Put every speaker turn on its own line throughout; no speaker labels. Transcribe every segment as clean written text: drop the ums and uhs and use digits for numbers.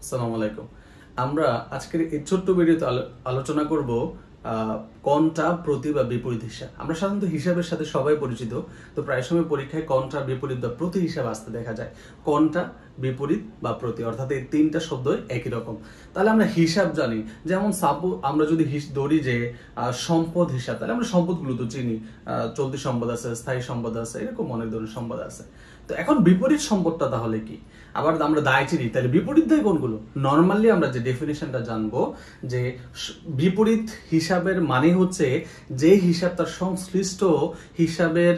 আসসালামু আলাইকুম। আমরা আজকের এই ছোট্ট ভিডিওতে আলোচনা করব কন্ট্রা, প্রতি বা বিপরীত হিসাব। আমরা সাধারণত হিসাবের সাথে সবাই পরিচিত, তো প্রায় সময় পরীক্ষায় কন্ট্রা, বিপরীত বা প্রতি হিসাব আসতে দেখা যায়। কন্ট্রা, বিপরীত বা প্রতি, অর্থাৎ এই তিনটা শব্দ একই রকম। তাহলে আমরা হিসাব জানি, যেমন আমরা যদি ধরি যে সম্পদ হিসাব, তাহলে আমরা সম্পদগুলো তো চিনি, চলতি সম্পদ আছে, স্থায়ী সম্পদ আছে, এরকম অনেক ধরনের সম্পদ আছে। তো এখন বিপরীত সম্পদটা তাহলে কি? আবার আমরা দায় চিনি, তাহলে বিপরীত দায় কোনগুলো? নর্মালি আমরা যে ডেফিনেশনটা জানবো যে বিপরীত হিসাবের মানে হচ্ছে যে হিসাব তার সংশ্লিষ্ট হিসাবের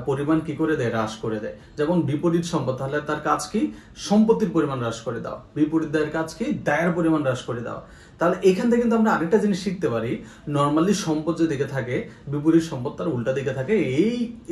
পরিমাণ কি করে দেয়, হ্রাস করে দেয়। যেমন বিপরীত সম্পদ, তাহলে তার কাজ কি? সম্পত্তির পরিমাণ হ্রাস করে দাও। বিপরীত দায়ের কাজ কি? দায়ের পরিমাণ হ্রাস করে দাও। তাহলে এখান থেকে কিন্তু আমরা আরেকটা জিনিস শিখতে পারি, নর্মালি সম্পদ যে দিকে থাকে, বিপরীত সম্পদ তার উল্টা দিকে থাকে।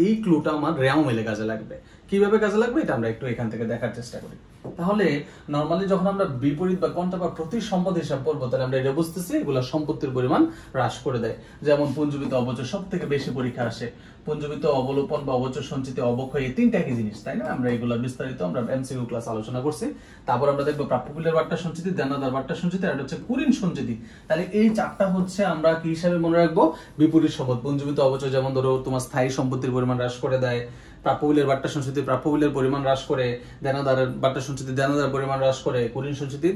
এই ক্লুটা আমার রেও মেলে কাজে লাগবে। কিভাবে কাজে লাগবে এটা আমরা একটু এখান থেকে দেখার চেষ্টা করি। তাহলে নর্মালি যখন আমরা বিপরীত বা কন্ট্রা বা প্রতি সম্পদ হিসাব করবো, তাহলে আমরা এটা বুঝতেছি এগুলো সম্পত্তির পরিমাণ হ্রাস করে দেয়। যেমন পুঞ্জীবিত অবচয় সব থেকে বেশি পরীক্ষা আসে। পুঞ্জীবিত অবলোপন বা অবচয় সঞ্চিত অবক্ষয়, এই তিনটা কি জিনিস, তাই না? আমরা এগুলো বিস্তারিত আমরা এমসিকিউ ক্লাস আলোচনা করছি। তারপর আমরা দেখবো প্রাপ্যবিলের বাট্টা সঞ্চিতি, দেনাদার বাট্টা সঞ্চিতি, আর হচ্ছে কুঋণ সঞ্চিতি। তাহলে এই চারটা হচ্ছে আমরা কি হিসাবে মনে রাখবো? বিপরীত সম্পদ। পুঞ্জীবিত অবচয় যেমন ধরো তোমার স্থায়ী সম্পত্তির পরিমাণ হ্রাস করে দেয়, প্রাপ্যবিলের বাট্টা সঞ্চিতি প্রাপ্যবিলের পরিমাণ হ্রাস করে, দেনাদারের বাট্টা সঞ্চিতি দেনাদার পরিমাণ হ্রাস করে, কুঋণ সঞ্চিতি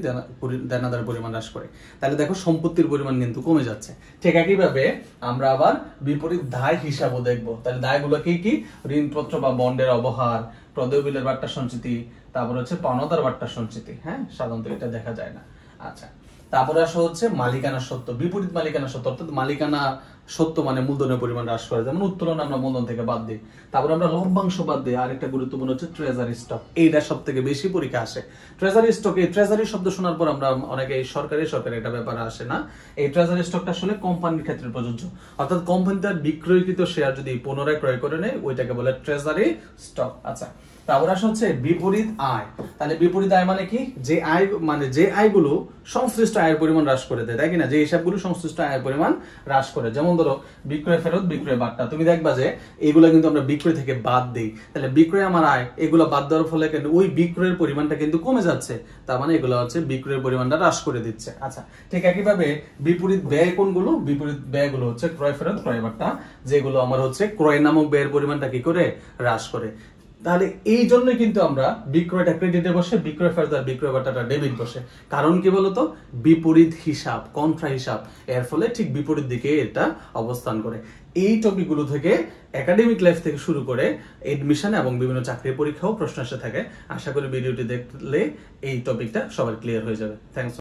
দেনাদার পরিমাণ হ্রাস করে। তাহলে দেখো সম্পত্তির পরিমাণ কিন্তু কমে যাচ্ছে। ঠিক একইভাবে আমরা আবার বিপরীত দায় হিসাবও দেখবো। তাহলে দায়গুলো কি কি? ঋণপত্র বা বন্ডের অবহার, প্রদেয় বিলের বাট্টা সঞ্চিতি, তারপর হচ্ছে পাওনাদার বাট্টা সঞ্চিতি। হ্যাঁ, সাধারণত এটা দেখা যায় না। আচ্ছা, তারপরে আসা হচ্ছে মালিকানা সত্ত্ব, বিপরীত মালিকানা সত্ত্ব, অর্থাৎ মালিকানা সত্য মানে মূলধনের পরিমাণ হ্রাস করে, যেমন উত্তোলন আমরা মূলধন থেকে বাদ দিই। তারপর আমরা লভ্যাংশ বাদ দিই। আরেকটা গুরুত্বপূর্ণ হচ্ছে ট্রেজারি স্টক, এইটা সব থেকে বেশি পরীক্ষা আসে। ট্রেজারি স্টক, এই ট্রেজারি শব্দ শোনার পর আমরা অনেকে সরকারি এটা ব্যাপারে আসে না। এই ট্রেজারি স্টকটা আসলে কোম্পানির ক্ষেত্রে প্রযোজ্য, অর্থাৎ কোম্পানি তার বিক্রয়কৃত শেয়ার যদি পুনরায় ক্রয় করে নেয়, ওইটাকে বলে ট্রেজারি স্টক। আচ্ছা, তারপর আসা হচ্ছে বিপরীত আয়। তাহলে বিপরীত আয় মানে কি? যে আয় মানে যে আয়গুলো সংশ্লিষ্ট আয়ের পরিমাণ হ্রাস করে দেয়, তাই কিনা? যে হিসাবগুলো সংশ্লিষ্ট আয়ের পরিমাণ হ্রাস করে, যেমন ধরো বিক্রয় ফেরত, বিক্রয় বাট্টা। তুমি দেখবা যে এগুলো কিন্তু আমরা বিক্রয় থেকে বাদ দিই। তাহলে বিক্রয় আমার আয়, এগুলো বাদ দেওয়ার ফলে কিন্তু ওই বিক্রয়ের পরিমাণটা কিন্তু কমে যাচ্ছে। তার মানে এগুলো হচ্ছে বিক্রয়ের পরিমাণটা হ্রাস করে দিচ্ছে। আচ্ছা, ঠিক একইভাবে বিপরীত ব্যয় কোনগুলো? বিপরীত ব্যয়গুলো হচ্ছে ক্রয় ফেরত, ক্রয় বাট্টা, যেগুলো আমার হচ্ছে ক্রয় নামক ব্যয়ের পরিমাণটা কি করে? হ্রাস করে। তাহলে এই জন্যই কিন্তু আমরা বিক্রয়টা ক্রেডিটে বসে, বিক্রয় ফেরত আর বিক্রয় বাট্টাটা ডেবিট বসে। কারণ কি বলতো? বিপরীত হিসাব, কন্ট্রা হিসাব, এর ফলে ঠিক বিপরীত দিকে এটা অবস্থান করে। এই টপিকগুলো থেকে একাডেমিক লাইফ থেকে শুরু করে এডমিশন এবং বিভিন্ন চাকরির পরীক্ষাও প্রশ্ন এসে থাকে। আশা করি ভিডিওটি দেখলে এই টপিকটা সবার ক্লিয়ার হয়ে যাবে। থ্যাংকস।